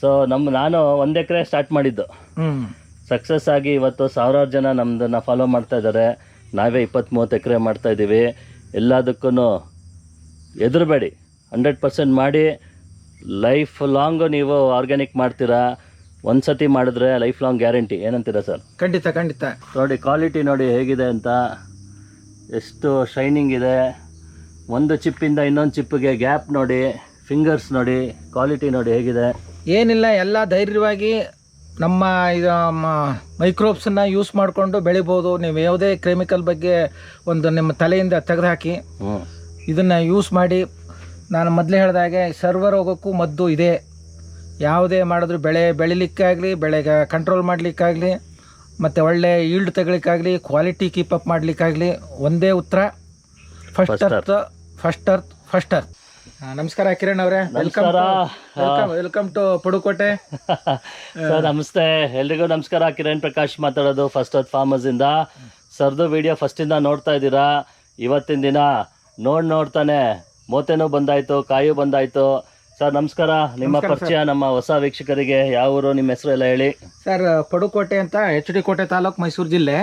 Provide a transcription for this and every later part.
So ನಾನು 1 ಎಕರೆ start ಮಾಡಿದ್ದು success ಆಗಿ ಇವತ್ತು ಸಾವಿರಾರು ಜನ ನಮ್ಮದನ್ನು ಫಾಲೋ ಮಾಡ್ತಾ ಇದ್ದಾರೆ. ನಾವೇ 20-30 ಎಕರೆ ಮಾಡ್ತಾ ಇದ್ದೀವಿ. ಎಲ್ಲದಕ್ಕೂ ಹೆದರಬೇಡಿ, 100% ಮಾಡಿ. ಲೈಫ್ ಲಾಂಗು ನೀವು ಆರ್ಗ್ಯಾನಿಕ್ ಮಾಡ್ತೀರಾ. ಒಂದು ಸತಿ ಮಾಡಿದ್ರೆ ಲೈಫ್ ಲಾಂಗ್ ಗ್ಯಾರಂಟಿ. ಏನಂತೀರಾ ಸರ್? ಖಂಡಿತ ಖಂಡಿತ. ನೋಡಿ ಕ್ವಾಲಿಟಿ ನೋಡಿ ಹೇಗಿದೆ ಅಂತ, ಎಷ್ಟು ಶೈನಿಂಗ್ ಇದೆ. ಒಂದು ಚಿಪ್ಪಿಂದ ಇನ್ನೊಂದು ಚಿಪ್ಪಿಗೆ ಗ್ಯಾಪ್ ನೋಡಿ, ಫಿಂಗರ್ಸ್ ನೋಡಿ, ಕ್ವಾಲಿಟಿ ನೋಡಿ ಹೇಗಿದೆ. ಏನಿಲ್ಲ, ಎಲ್ಲ ಧೈರ್ಯವಾಗಿ ನಮ್ಮ ಇದು ಮೈಕ್ರೋಬ್ಸನ್ನು ಯೂಸ್ ಮಾಡಿಕೊಂಡು ಬೆಳಿಬೋದು. ನೀವು ಯಾವುದೇ ಕೆಮಿಕಲ್ ಬಗ್ಗೆ ಒಂದು ನಿಮ್ಮ ತಲೆಯಿಂದ ತೆಗೆದುಹಾಕಿ ಇದನ್ನು ಯೂಸ್ ಮಾಡಿ. ನಾನು ಮೊದಲೇ ಹೇಳಿದಾಗೆ ಸರ್ವರೋಗಕ್ಕೂ ಮದ್ದು ಇದೆ. ಯಾವುದೇ ಮಾಡಿದ್ರು ಬೆಳೆ ಬೆಳಿಲಿಕ್ಕಾಗಲಿ, ಬೆಳೆಗೆ ಕಂಟ್ರೋಲ್ ಮಾಡಲಿಕ್ಕಾಗಲಿ, ಮತ್ತು ಒಳ್ಳೆ ಈಲ್ಡ್ ತೆಗಲಿಕ್ಕಾಗಲಿ, ಕ್ವಾಲಿಟಿ ಕೀಪಪ್ ಮಾಡಲಿಕ್ಕಾಗಲಿ ಒಂದೇ ಉತ್ತರ, ಫಸ್ಟ್ ಅರ್ತ್. ನಮಸ್ಕಾರ ಕಿರಣ್ ಅವರೇ, ವೆಲ್ಕಮ್ ಟು ಪುಡುಕೋಟೆ. ಸರ್ ನಮಸ್ತೆ, ಎಲ್ರಿಗೂ ನಮಸ್ಕಾರ. ಕಿರಣ್ ಪ್ರಕಾಶ್ ಮಾತಾಡೋದು ಫಸ್ಟ್ ಅರ್ತ್ ಫಾರ್ಮರ್ಸ್ ಇಂದ. ಸರ್ದು ವಿಡಿಯೋ ಫಸ್ಟಿಂದ ನೋಡ್ತಾ ಇದ್ದೀರಾ. ಇವತ್ತಿನ ದಿನ ನೋಡ್ತಾನೆ ಮೋತೆನೂ ಬಂದಾಯ್ತು, ಕಾಯು ಬಂದಾಯ್ತು. ಸರ್ ನಮಸ್ಕಾರ. ನಿಮ್ಮ ಪರಿಚಯ ನಮ್ಮ ಹೊಸ ವೀಕ್ಷಕರಿಗೆ, ಯಾವ ಊರು, ನಿಮ್ಮ ಹೆಸರು ಎಲ್ಲ ಹೇಳಿ. ಸರ್ ಪಡುಕೋಟೆ ಅಂತ, HD ಕೋಟೆ ತಾಲೂಕು, ಮೈಸೂರು ಜಿಲ್ಲೆ.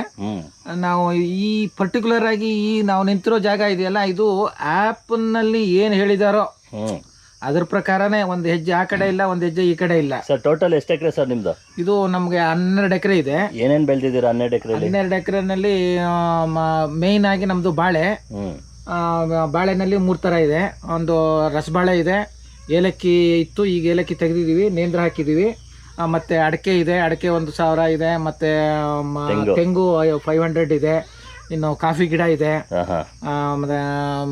ನಾವು ಈ ಪರ್ಟಿಕ್ಯುಲರ್ ಆಗಿ ನಾವು ನಿಂತಿರೋ ಜಾಗ ಇದೆಯಲ್ಲ, ಇದು ಆ್ಯಪ್ನಲ್ಲಿ ಏನು ಹೇಳಿದಾರೋ ಅದ್ರ ಪ್ರಕಾರನೇ ಒಂದು ಹೆಜ್ಜೆ ಆ ಕಡೆ ಇಲ್ಲ, ಒಂದು ಹೆಜ್ಜೆ ಈ ಕಡೆ ಇಲ್ಲ. ಸರ್ ಟೋಟಲ್ ಎಷ್ಟು ಎಕರೆ ಸರ್ ನಿಮ್ದು? ಇದು ನಮಗೆ 12 ಎಕರೆ ಇದೆ. ಏನೇನು ಬೆಳೆದಿದ್ದೀರಾ 12 ಎಕರೆ? 12 ಎಕರೆನಲ್ಲಿ ಮೇಯ್ನ್ ಆಗಿ ನಮ್ದು ಬಾಳೆ. ಬಾಳೆನಲ್ಲಿ 3 ಥರ ಇದೆ. ಒಂದು ರಸಬಾಳೆ ಇದೆ, ಏಲಕ್ಕಿ ಇತ್ತು, ಈಗ ಏಲಕ್ಕಿ ತೆಗೆದಿದ್ದೀವಿ, ನೇಂದ್ರ ಹಾಕಿದ್ದೀವಿ. ಮತ್ತು ಅಡಿಕೆ ಇದೆ, ಅಡಿಕೆ 1000 ಇದೆ. ಮತ್ತು ತೆಂಗು 500 ಇದೆ. ಇನ್ನು ಕಾಫಿ ಗಿಡ ಇದೆ,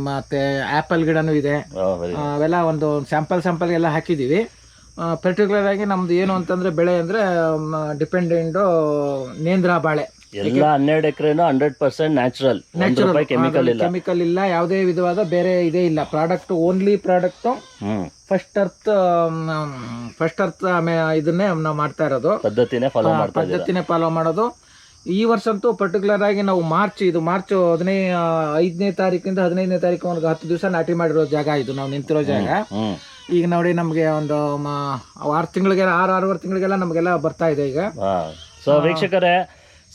ಮತ್ತು ಆ್ಯಪಲ್ ಗಿಡನೂ ಇದೆ. ಅವೆಲ್ಲ ಒಂದು ಸ್ಯಾಂಪಲ್ ಎಲ್ಲ ಹಾಕಿದ್ದೀವಿ. ಪರ್ಟಿಕ್ಯುಲರ್ ಆಗಿ ನಮ್ದು ಏನು ಅಂತಂದರೆ ಬೆಳೆ ಅಂದರೆ ಡಿಪೆಂಡೆಂಟು ನೇಂದ್ರ ಬಾಳೆ. ಎಲ್ಲ 12 ಎಕರೆನೂ 100% ನ್ಯಾಚುರಲ್, ಕೆಮಿಕಲ್ ಇಲ್ಲ, ಯಾವುದೇ ವಿಧವಾದ ಬೇರೆ ಇದೇ ಇಲ್ಲ. Product only product first earth ಇದನ್ನೇ ನಾವು ಮಾಡ್ತಾ ಇರೋದು. ಪದ್ಧತಿನೇ ಫಾಲೋ ಮಾಡೋದು. ಈ ವರ್ಷ ಅಂತೂ ಪರ್ಟಿಕ್ಯುಲರ್ ಆಗಿ ನಾವು ಮಾರ್ಚ್ 5ನೇ ತಾರೀಕಿಂದ 15ನೇ ತಾರೀಕು 10 ದಿವಸ ನಾಟಿ ಮಾಡಿರೋ ಜಾಗ ಇದು, ನಾವು ನಿಂತಿರೋ ಜಾಗ. ಈಗ ನೋಡಿ ನಮಗೆ ಒಂದು 6 ತಿಂಗಳಿಗೆಲ್ಲ 6-6.5 ತಿಂಗಳಿಗೆಲ್ಲ ನಮಗೆಲ್ಲ ಬರ್ತಾ ಇದೆ ಈಗ. ಸೊ ವೀಕ್ಷಕರೇ,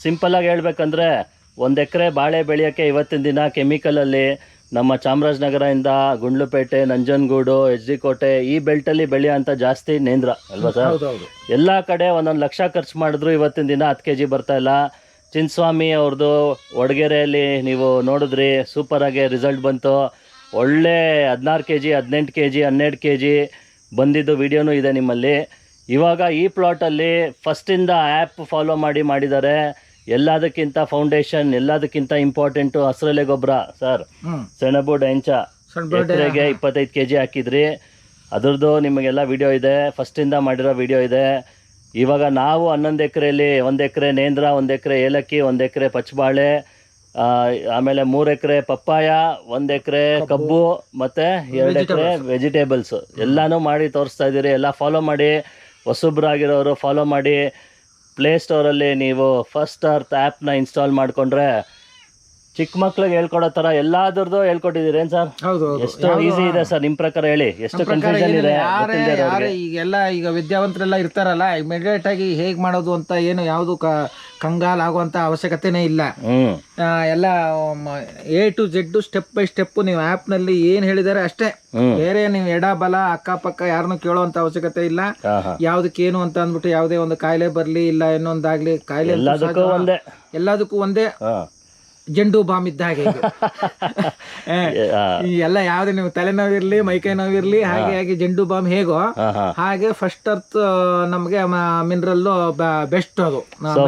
ಸಿಂಪಲ್ ಆಗಿ ಹೇಳ್ಬೇಕಂದ್ರೆ 1 ಎಕರೆ ಬಾಳೆ ಬೆಳೆಯೋಕ್ಕೆ ಇವತ್ತಿನ ದಿನ ಕೆಮಿಕಲಲ್ಲಿ ನಮ್ಮ ಚಾಮರಾಜನಗರದಿಂದ ಗುಂಡ್ಲುಪೇಟೆ, ನಂಜನಗೂಡು, HD ಕೋಟೆ ಈ ಬೆಲ್ಟಲ್ಲಿ ಬೆಳೆಯೋಂಥ ಜಾಸ್ತಿ ನೇಂದ್ರ ಅಲ್ವಾ ಸರ್? ಎಲ್ಲ ಕಡೆ 1 ಲಕ್ಷ ಖರ್ಚು ಮಾಡಿದ್ರು ಇವತ್ತಿನ ದಿನ 10 kg ಬರ್ತಾ ಇಲ್ಲ. ಚಿನ್ಸ್ವಾಮಿ ಅವ್ರದ್ದು ವಡಗೆರೆಯಲ್ಲಿ ನೀವು ನೋಡಿದ್ರಿ, ಸೂಪರಾಗಿ ರಿಸಲ್ಟ್ ಬಂತು. ಒಳ್ಳೆ 16 kg, 18 kg, 12 kg ಬಂದಿದ್ದು ವಿಡಿಯೋನೂ ಇದೆ ನಿಮ್ಮಲ್ಲಿ. ಇವಾಗ ಈ ಪ್ಲಾಟಲ್ಲಿ ಫಸ್ಟಿಂದ ಆ್ಯಪ್ ಫಾಲೋ ಮಾಡಿದ್ದಾರೆ. ಎಲ್ಲದಕ್ಕಿಂತ ಫೌಂಡೇಶನ್, ಎಲ್ಲದಕ್ಕಿಂತ ಇಂಪಾರ್ಟೆಂಟು ಹಸಿರೆಲೆ ಗೊಬ್ಬರ ಸರ್. ಸೆಣಬು ಡೈಂಚ ಎಕರೆಗೆ 25 kg ಹಾಕಿದ್ರಿ. ಅದ್ರದ್ದು ನಿಮಗೆಲ್ಲ ವಿಡಿಯೋ ಇದೆ, ಫಸ್ಟಿಂದ ಮಾಡಿರೋ ವಿಡಿಯೋ ಇದೆ. ಇವಾಗ ನಾವು 11 ಎಕರೆಯಲ್ಲಿ 1 ಎಕರೆ ನೇಂದ್ರ, 1 ಎಕರೆ ಏಲಕ್ಕಿ, 1 ಎಕರೆ ಪಚ್ಚಬಾಳೆ, ಆಮೇಲೆ 3 ಎಕರೆ ಪಪ್ಪಾಯ, 1 ಎಕರೆ ಕಬ್ಬು, ಮತ್ತು 2 ಎಕರೆ ವೆಜಿಟೇಬಲ್ಸ್ ಎಲ್ಲನೂ ಮಾಡಿ ತೋರಿಸ್ತಾ ಇದ್ದೀರಿ. ಎಲ್ಲ ಫಾಲೋ ಮಾಡಿ, ಹೊಸಬ್ರಾಗಿರೋರು ಫಾಲೋ ಮಾಡಿ. ಪ್ಲೇಸ್ಟೋರಲ್ಲಿ ನೀವು ಫಸ್ಟ್ ಅರ್ತ್ ಆ್ಯಪ್ನ ಇನ್ಸ್ಟಾಲ್ ಮಾಡಿಕೊಂಡ್ರೆ ಚಿಕ್ಕ ಮಕ್ಳಿಗೆ ಹೇಳ್ಕೊಡೋ ಥರ ಎಲ್ಲಾದ್ರದ್ದು ಹೇಳ್ಕೊಟ್ಟಿದ್ದೀರಿ. ಏನು ಸರ್? ಹೌದು. ಎಷ್ಟು ಈಸಿ ಇದೆ ಸರ್ ನಿಮ್ಮ ಪ್ರಕಾರ ಹೇಳಿ, ಎಷ್ಟು ಕನ್ಫ್ಯೂಷನ್ ಇದೆ? ಈಗ ವಿದ್ಯಾವಂತರೆಲ್ಲ ಇರ್ತಾರಲ್ಲ, ಇಮಿಡಿಯೇಟ್ ಆಗಿ ಹೇಗೆ ಮಾಡೋದು ಅಂತ ಏನು ಯಾವುದು ಕಂಗಾಲ್ ಆಗುವಂಥ ಅವಶ್ಯಕತೆನೇ ಇಲ್ಲ. ಎಲ್ಲ A to Z step by step ನೀವು ಆ್ಯಪ್ನಲ್ಲಿ ಏನು ಹೇಳಿದ್ದಾರೆ ಅಷ್ಟೇ. ಬೇರೆ ನೀವು ಎಡ ಬಲ ಅಕ್ಕಪಕ್ಕ ಯಾರನ್ನು ಕೇಳೋವಂಥ ಅವಶ್ಯಕತೆ ಇಲ್ಲ. ಯಾವುದಕ್ಕೇನು ಅಂತ ಅಂದ್ಬಿಟ್ಟು ಯಾವುದೇ ಒಂದು ಕಾಯಿಲೆ ಬರಲಿ ಇಲ್ಲ ಇನ್ನೊಂದಾಗಲಿ, ಕಾಯಿಲೆ ಎಲ್ಲದಕ್ಕೂ ಒಂದೇ ಜಂಡು ಬಾಂಬ್ ಇದ್ದ ಹಾಗೆ. ಎಲ್ಲ ಯಾವುದೇ ನೀವು ತಲೆನೋವಿರ್ಲಿ, ಮೈಕೈ ನೋವಿರ್ಲಿ, ಹಾಗೆ ಜಂಡು ಬಾಂಬ್ ಹೇಗೋ ಹಾಗೆ ಫಸ್ಟ್ ಅರ್ತ್ ನಮಗೆ ಮಿನರಲ್ ಬೆಸ್ಟ್. ಅದು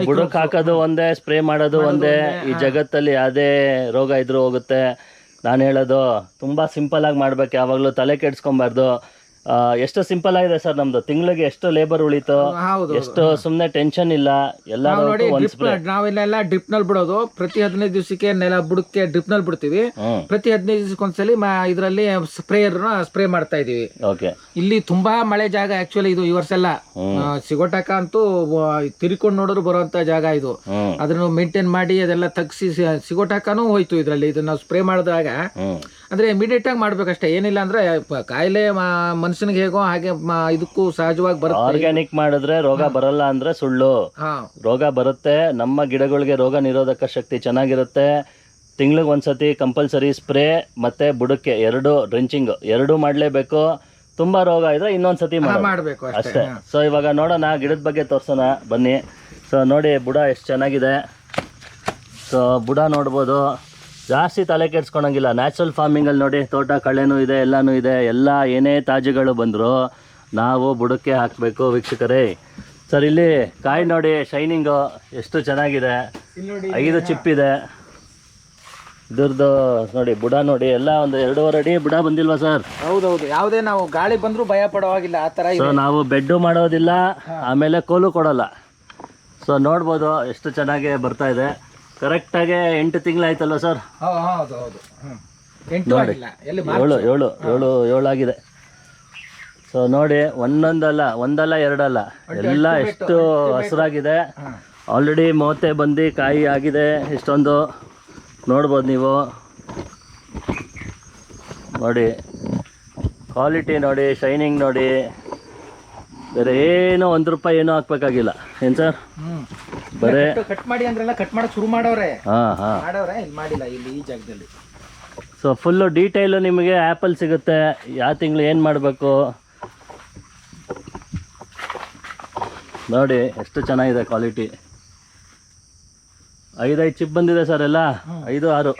ಬುಡಕ್ ಹಾಕೋದು ಒಂದೇ, ಸ್ಪ್ರೇ ಮಾಡೋದು ಒಂದೇ. ಈ ಜಗತ್ತಲ್ಲಿ ಯಾವುದೇ ರೋಗ ಇದ್ರೂ ಹೋಗುತ್ತೆ. ನಾನು ಹೇಳೋದು ತುಂಬಾ ಸಿಂಪಲ್ ಆಗಿ ಮಾಡ್ಬೇಕು, ಯಾವಾಗಲೂ ತಲೆ ಕೆಡ್ಸ್ಕೊಬಾರ್ದು. ಎಷ್ಟು ಸಿಂಪಲ್ ಆಗಿದೆ ಸರ್ ನಮ್ದು. ತಿಂಗಳಿಗೆ ಎಷ್ಟು ಲೇಬರ್ ಉಳಿತು, ಎಷ್ಟು ಸುಮ್ಮನೆ ಟೆನ್ಷನ್ ಇಲ್ಲ. ಎಲ್ಲ ನಾವೆಲ್ಲ ಡ್ರಿಪ್ ನಲ್ಲಿ ಬಿಡೋದು. ಪ್ರತಿ 15 ದಿವಸಕ್ಕೆ ನೆಲ ಬುಡಕ್ಕೆ ಡ್ರಿಪ್ ನಲ್ಲಿ ಬಿಡ್ತೀವಿ. ಪ್ರತಿ 15 ದಿವಸಕ್ಕೊಂದ್ಸಲಿ ಇದರಲ್ಲಿ ಸ್ಪ್ರೇ ಮಾಡ್ತಾ ಇದೀವಿ. ಇಲ್ಲಿ ತುಂಬಾ ಮಳೆ ಜಾಗ ಆಕ್ಚುಲಿ ಇದು. ಈ ವರ್ಷ ಎಲ್ಲ ಸಿಗೋಟಕ ಅಂತೂ ತಿರ್ಕೊಂಡು ನೋಡಿದ್ರು ಬರುವಂತ ಜಾಗ ಇದು. ಅದನ್ನು ಮೇಂಟೈನ್ ಮಾಡಿ ಅದೆಲ್ಲ ತಗ್ಸಿ ಸಿಗೋಟಕನೂ ಹೋಯ್ತು ಇದ್ರಲ್ಲಿ. ಇದನ್ನ ನಾವು ಸ್ಪ್ರೇ ಮಾಡಿದಾಗ ಅಂದರೆ ಇಮಿಡಿಯೇಟಾಗಿ ಮಾಡಬೇಕಷ್ಟೇ, ಏನಿಲ್ಲ ಅಂದರೆ ಕಾಯಿಲೆ ಮನುಷ್ಯನಿಗೆ ಹೇಗೋ ಹಾಗೆ ಇದಕ್ಕೂ ಸಹಜವಾಗಿ ಬರುತ್ತೆ. ಆರ್ಗ್ಯಾನಿಕ್ ಮಾಡಿದ್ರೆ ರೋಗ ಬರಲ್ಲ ಅಂದರೆ ಸುಳ್ಳು. ರೋಗ ಬರುತ್ತೆ. ನಮ್ಮ ಗಿಡಗಳಿಗೆ ರೋಗ ನಿರೋಧಕ ಶಕ್ತಿ ಚೆನ್ನಾಗಿರುತ್ತೆ. ತಿಂಗ್ಳಿಗೆ ಒಂದ್ಸತಿ ಕಂಪಲ್ಸರಿ ಸ್ಪ್ರೇ ಮತ್ತು ಬುಡಕ್ಕೆ 2 ಡ್ರೆಂಚಿಂಗ್ 2 ಮಾಡಲೇಬೇಕು. ತುಂಬ ರೋಗ ಇದ್ರೆ ಇನ್ನೊಂದ್ಸತಿ ಮಾಡಬೇಕು ಅಷ್ಟೇ. ಸೊ ಇವಾಗ ನೋಡೋಣ, ಗಿಡದ ಬಗ್ಗೆ ತೋರಿಸೋಣ ಬನ್ನಿ. ಸೊ ನೋಡಿ ಬುಡ ಎಷ್ಟು ಚೆನ್ನಾಗಿದೆ. ಸೊ ಬುಡ ನೋಡ್ಬೋದು. ಜಾಸ್ತಿ ತಲೆ ಕೆಡ್ಸ್ಕೊಳಂಗಿಲ್ಲ. ನ್ಯಾಚುರಲ್ ಫಾರ್ಮಿಂಗಲ್ಲಿ ನೋಡಿ, ತೋಟ ಕಳೆನೂ ಇದೆ, ಎಲ್ಲನೂ ಇದೆ. ಎಲ್ಲ ಏನೇ ತಾಜುಗಳು ಬಂದರೂ ನಾವು ಬುಡಕ್ಕೆ ಹಾಕಬೇಕು ವೀಕ್ಷಕರೇ. ಸರ್ ಇಲ್ಲಿ ಕಾಯಿ ನೋಡಿ, ಶೈನಿಂಗು ಎಷ್ಟು ಚೆನ್ನಾಗಿದೆ. 5 ಚಿಪ್ ಇದೆ ಇದ್ರದ್ದು. ನೋಡಿ ಬುಡ ನೋಡಿ, ಎಲ್ಲ ಒಂದು 2.5 ಅಡಿ ಬುಡ ಬಂದಿಲ್ವಾ ಸರ್? ಹೌದೌದು. ಯಾವುದೇ ನಾವು ಗಾಳಿ ಬಂದರೂ ಭಯ ಪಡೋವಾಗಿಲ್ಲ ಆ ಥರ. ಸೊ ನಾವು ಬೆಡ್ಡು ಮಾಡೋದಿಲ್ಲ, ಆಮೇಲೆ ಕೋಲು ಕೊಡೋಲ್ಲ. ಸೊ ನೋಡ್ಬೋದು ಎಷ್ಟು ಚೆನ್ನಾಗಿ ಬರ್ತಾ ಇದೆ. ಕರೆಕ್ಟಾಗಿ 8 ತಿಂಗಳಾಯ್ತಲ್ವ ಸರ್? ಹೌದು ಹೌದು. 8 ಆಗಿಲ್ಲ, 7 ಆಗಿದೆ. ಸೊ ನೋಡಿ, ಒಂದಲ್ಲ 2 ಅಲ್ಲ, ಎಲ್ಲ ಎಷ್ಟು ಹಸಿರಾಗಿದೆ. ಆಲ್ರೆಡಿ ಮೋತೆ ಬಂದು ಕಾಯಿ ಆಗಿದೆ ಇಷ್ಟೊಂದು. ನೋಡ್ಬೋದು ನೀವು. ನೋಡಿ ಕ್ವಾಲಿಟಿ ನೋಡಿ, ಶೈನಿಂಗ್ ನೋಡಿ. ಬೇರೆ ಏನೋ ₹1 ಏನೂ ಹಾಕ್ಬೇಕಾಗಿಲ್ಲ. ಏನು ಸರ್? ಬರೇ ಕಟ್ ಮಾಡಿ ಅಂದ್ರೆಲ್ಲ ಕಟ್ ಮಾಡೋಕೆ ಶುರು ಮಾಡೋರೆ. ಮಾಡವ್ರೆ, ಇಲ್ಲಿ ಮಾಡಿಲ್ಲ, ಇಲ್ಲಿ ಈ ಜಾಗದಲ್ಲಿ. ಸೊ ಫುಲ್ಲು ಡೀಟೇಲು ನಿಮಗೆ ಆ್ಯಪಲ್ ಸಿಗುತ್ತೆ. ಯಾವ ತಿಂಗಳು ಏನು ಮಾಡಬೇಕು ನೋಡಿ, ಎಷ್ಟು ಚೆನ್ನಾಗಿದೆ ಕ್ವಾಲಿಟಿ. 5 ಚಿಪ್ ಬಂದಿದೆ ಸರ್, ಎಲ್ಲ 5, 6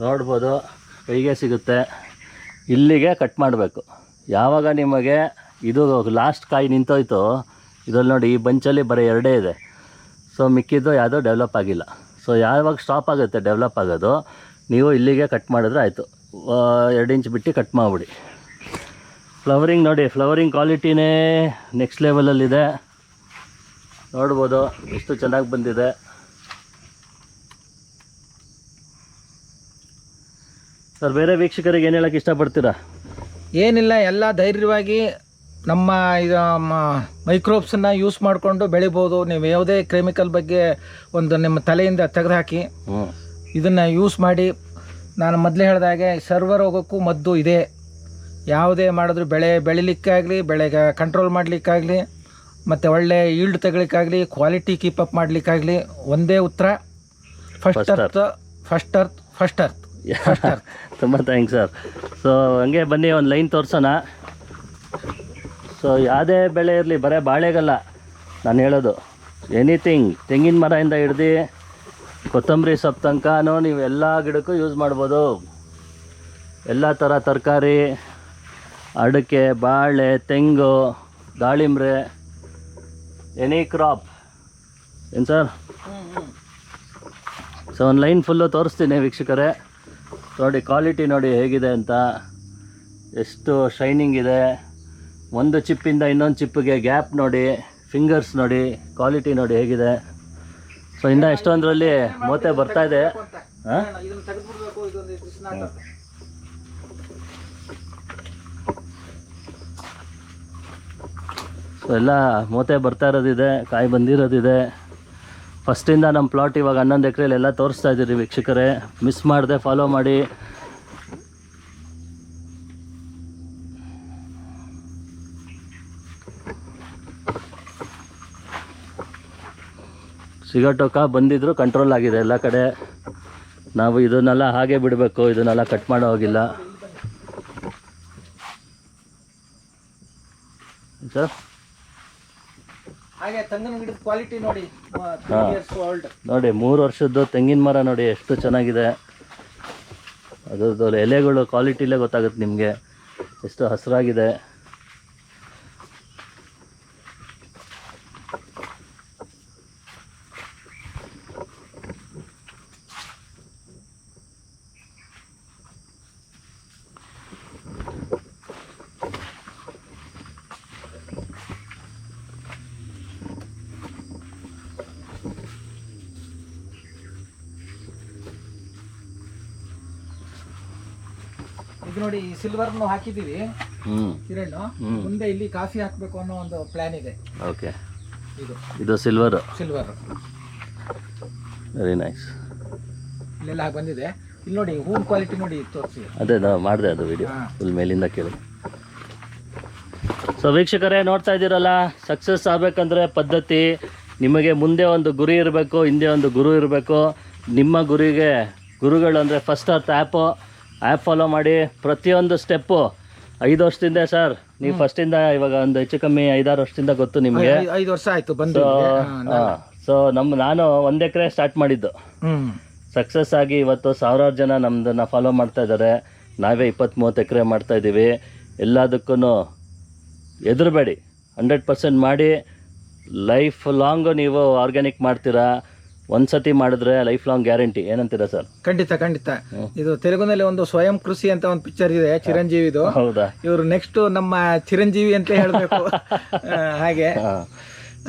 ನೋಡ್ಬೋದು. ಕೈಗೆ ಸಿಗುತ್ತೆ. ಇಲ್ಲಿಗೆ ಕಟ್ ಮಾಡಬೇಕು. ಯಾವಾಗ ನಿಮಗೆ ಇದು ಲಾಸ್ಟ್ ಕಾಯಿ ನಿಂತೋಯ್ತು, ಇದರಲ್ಲಿ ನೋಡಿ ಈ ಬಂಚಲ್ಲಿ ಬರೀ 2 ಇದೆ. ಸೊ ಮಿಕ್ಕಿದ್ದು ಯಾವುದೋ ಡೆವಲಪ್ ಆಗಿಲ್ಲ. ಸೊ ಯಾವಾಗ ಸ್ಟಾಪ್ ಆಗುತ್ತೆ ಡೆವಲಪ್ ಆಗೋದು, ನೀವು ಇಲ್ಲಿಗೆ ಕಟ್ ಮಾಡಿದ್ರೆ ಆಯಿತು. 2 ಇಂಚ್ ಬಿಟ್ಟು ಕಟ್ ಮಾಡಿಬಿಡಿ. ಫ್ಲವರಿಂಗ್ ನೋಡಿ, ಫ್ಲವರಿಂಗ್ ಕ್ವಾಲಿಟಿನೇ ನೆಕ್ಸ್ಟ್ ಲೆವೆಲಲ್ಲಿದೆ. ನೋಡ್ಬೋದು ಎಷ್ಟು ಚೆನ್ನಾಗಿ ಬಂದಿದೆ. ಸರ್ ಬೇರೆ ವೀಕ್ಷಕರಿಗೆ ಏನು ಹೇಳೋಕ್ಕೆ ಇಷ್ಟಪಡ್ತೀರಾ? ಏನಿಲ್ಲ, ಎಲ್ಲ ಧೈರ್ಯವಾಗಿ ನಮ್ಮ ಇದು ಮೈಕ್ರೋಬ್ಸನ್ನು ಯೂಸ್ ಮಾಡಿಕೊಂಡು ಬೆಳಿಬೋದು. ನೀವು ಯಾವುದೇ ಕೆಮಿಕಲ್ ಬಗ್ಗೆ ಒಂದು ನಿಮ್ಮ ತಲೆಯಿಂದ ತೆಗೆದುಹಾಕಿ ಇದನ್ನು ಯೂಸ್ ಮಾಡಿ. ನಾನು ಮೊದಲೇ ಹೇಳಿದಾಗೆ ಸರ್ವರೋಗಕ್ಕೂ ಮದ್ದು ಇದೆ. ಯಾವುದೇ ಮಾಡಿದ್ರು ಬೆಳಿಲಿಕ್ಕಾಗಲಿ, ಬೆಳೆಗೆ ಕಂಟ್ರೋಲ್ ಮಾಡಲಿಕ್ಕಾಗಲಿ, ಮತ್ತು ಒಳ್ಳೆ ಈಲ್ಡ್ ತೆಗಲಿಕ್ಕಾಗಲಿ, ಕ್ವಾಲಿಟಿ ಕೀಪಪ್ ಮಾಡಲಿಕ್ಕಾಗಲಿ ಒಂದೇ ಉತ್ತರ, ಫಸ್ಟ್ ಅರ್ತ್. ತುಂಬ ಥ್ಯಾಂಕ್ಸ್ ಸರ್. ಸೊ ಹಂಗೆ ಬನ್ನಿ ಒಂದು ಲೈನ್ ತೋರಿಸೋಣ. ಸೊ ಯಾವುದೇ ಬೆಳೆ ಇರಲಿ, ಬರೀ ಬಾಳೆಗಲ್ಲ ನಾನು ಹೇಳೋದು, ಎನಿಥಿಂಗ್, ತೆಂಗಿನ ಮರದಿಂದ ಹಿಡ್ದು ಕೊತ್ತಂಬರಿ ಸೊಪ್ಪು ತನಕನೂ ನೀವು ಎಲ್ಲ ಗಿಡಕ್ಕೂ ಯೂಸ್ ಮಾಡ್ಬೋದು. ಎಲ್ಲ ಥರ ತರಕಾರಿ, ಅಡಿಕೆ, ಬಾಳೆ, ತೆಂಗು, ದಾಳಿಂಬ್ರೆ, ಎನಿ ಕ್ರಾಪ್. ಏನು ಸರ್? ಸೊ ಒಂದು ಲೈನ್ ಫುಲ್ಲು ತೋರಿಸ್ತೀನಿ ವೀಕ್ಷಕರೇ. ನೋಡಿ ಕ್ವಾಲಿಟಿ ನೋಡಿ ಹೇಗಿದೆ ಅಂತ, ಎಷ್ಟು ಶೈನಿಂಗ್ ಇದೆ. ಒಂದು ಚಿಪ್ಪಿಂದ ಇನ್ನೊಂದು ಚಿಪ್ಪಿಗೆ ಗ್ಯಾಪ್ ನೋಡಿ, ಫಿಂಗರ್ಸ್ ನೋಡಿ, ಕ್ವಾಲಿಟಿ ನೋಡಿ ಹೇಗಿದೆ. ಸೊ ಇನ್ನು ಎಷ್ಟೊಂದರಲ್ಲಿ ಮೋತೆ ಬರ್ತಾ ಇದೆ. ಸೊ ಎಲ್ಲ ಮೋತೆ ಬರ್ತಾ ಇರೋದಿದೆ, ಕಾಯಿ ಬಂದಿರೋದಿದೆ. ಫಸ್ಟಿಂದ ನಮ್ಮ ಪ್ಲಾಟ್ ಇವಾಗ 11 ಎಕರೆಯಲ್ಲಿ ಎಲ್ಲ ತೋರಿಸ್ತಾ ಇದ್ದೀರಿ ವೀಕ್ಷಕರೇ. ಮಿಸ್ ಮಾಡದೆ ಫಾಲೋ ಮಾಡಿ. ಸಿಗಟೋಕ ಬಂದಿದ್ರು ಕಂಟ್ರೋಲ್ ಆಗಿದೆ ಎಲ್ಲ ಕಡೆ. ನಾವು ಇದನ್ನೆಲ್ಲ ಹಾಗೆ ಬಿಡಬೇಕು, ಇದನ್ನೆಲ್ಲ ಕಟ್ ಮಾಡೋ ಹೋಗಿಲ್ಲ ಸರ್. ಹಾಗೆ ತೆಂಗಿನ ಗಿಡದ ಕ್ವಾಲಿಟಿ ನೋಡಿ, ನೋಡಿ 3 ವರ್ಷದ್ದು ತೆಂಗಿನ ಮರ ನೋಡಿ ಎಷ್ಟು ಚೆನ್ನಾಗಿದೆ. ಅದ್ರದ್ದು ಎಲೆಗಳು ಕ್ವಾಲಿಟಿಲೇ ಗೊತ್ತಾಗುತ್ತೆ ನಿಮಗೆ ಎಷ್ಟು ಹಸಿರಾಗಿದೆ. ಇದು ನೋಡಿ ಸಿಲ್ವರ್ನು ಹಾಕಿದ್ದೀವಿ ಕಿರಣ್. ಮುಂದೆ ಇಲ್ಲಿ ಕಾಫಿ ಹಾಕಬೇಕು ಅನ್ನೋ ಒಂದು ಪ್ಲಾನ್ ಇದೆ. ಓಕೆ, ಇದು ಸಿಲ್ವರ್. Silver very nice. ಇಲ್ಲೆಲ್ಲ ಹಾಗೆ ಬಂದಿದೆ. ಇಲ್ಲಿ ನೋಡಿ ಹೂವಿನ ಕ್ವಾಲಿಟಿ ನೋಡಿ ತೋರಿಸಿ. ಅದೇ ನಾವು ಮಾಡಿದೆ ಅದು ವಿಡಿಯೋ ಫುಲ್ ಮೇಲಿಂದ ಕೇಳಿ. ಸೊ ವೀಕ್ಷಕರೇ ನೋಡ್ತಾ ಇದ್ದೀರಲ್ಲ, ಸಕ್ಸಸ್ ಆಗಬೇಕಂದ್ರೆ ಪದ್ಧತಿ, ನಿಮಗೆ ಮುಂದೆ ಒಂದು ಗುರಿ ಇರಬೇಕು, ಹಿಂದೆ ಒಂದು ಗುರು ಇರಬೇಕು. ನಿಮ್ಮ ಗುರಿಗೆ ಗುರುಗಳು ಅಂದರೆ ಫಸ್ಟ್ ಅರ್ತ್ ಆ್ಯಪ್ ಫಾಲೋ ಮಾಡಿ. ಪ್ರತಿಯೊಂದು ಸ್ಟೆಪ್ಪು 5 ವರ್ಷದಿಂದ ಸರ್, ನೀವು ಫಸ್ಟಿಂದ ಇವಾಗ ಒಂದು ಹೆಚ್ಚು ಕಮ್ಮಿ 5-6 ವರ್ಷದಿಂದ ಗೊತ್ತು ನಿಮಗೆ. 5 ವರ್ಷ ಆಯ್ತು ಬಂದು. ಸೊ ನಾನು 1 ಎಕರೆ ಸ್ಟಾರ್ಟ್ ಮಾಡಿದ್ದು, ಸಕ್ಸಸ್ ಆಗಿ ಇವತ್ತು ಸಾವಿರಾರು ಜನ ನಮ್ಮದನ್ನು ಫಾಲೋ ಮಾಡ್ತಾ ಇದ್ದಾರೆ. ನಾವೇ 20-30 ಎಕರೆ ಮಾಡ್ತಾ ಇದ್ದೀವಿ. ಎಲ್ಲದಕ್ಕೂ ಹೆದರಬೇಡಿ, 100% ಮಾಡಿ. ಲೈಫ್ ಲಾಂಗು ನೀವು ಆರ್ಗ್ಯಾನಿಕ್ ಮಾಡ್ತೀರಾ. ಒಂದ್ಸತಿ ಮಾಡಿದ್ರೆ ಲೈಫ್ ಲಾಂಗ್ ಗ್ಯಾರಂಟಿ. ಏನಂತೀರಾ ಸರ್? ಖಂಡಿತ. ಇದು ತೆಲುಗುನಲ್ಲಿ ಒಂದು ಸ್ವಯಂ ಕೃಷಿ ಅಂತ ಒಂದು ಪಿಕ್ಚರ್ ಇದೆ, ಚಿರಂಜೀವಿದು. ಹೌದಾ? ಇವರು ನೆಕ್ಸ್ಟ್ ನಮ್ಮ ಚಿರಂಜೀವಿ ಅಂತ ಹೇಳಬೇಕು. ಹಾಗೆ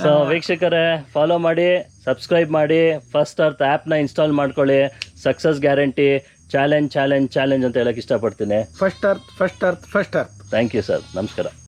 ಸೊ ವೀಕ್ಷಕರೇ ಫಾಲೋ ಮಾಡಿ, ಸಬ್ಸ್ಕ್ರೈಬ್ ಮಾಡಿ, ಫಸ್ಟ್ ಅರ್ತ್ ಆ್ಯಪ್ನ ಇನ್ಸ್ಟಾಲ್ ಮಾಡ್ಕೊಳ್ಳಿ. Success guarantee. ಚಾಲೆಂಜ್ ಅಂತ ಹೇಳಕ್ಕೆ ಇಷ್ಟಪಡ್ತೀನಿ. First Earth. Thank you sir, ನಮಸ್ಕಾರ.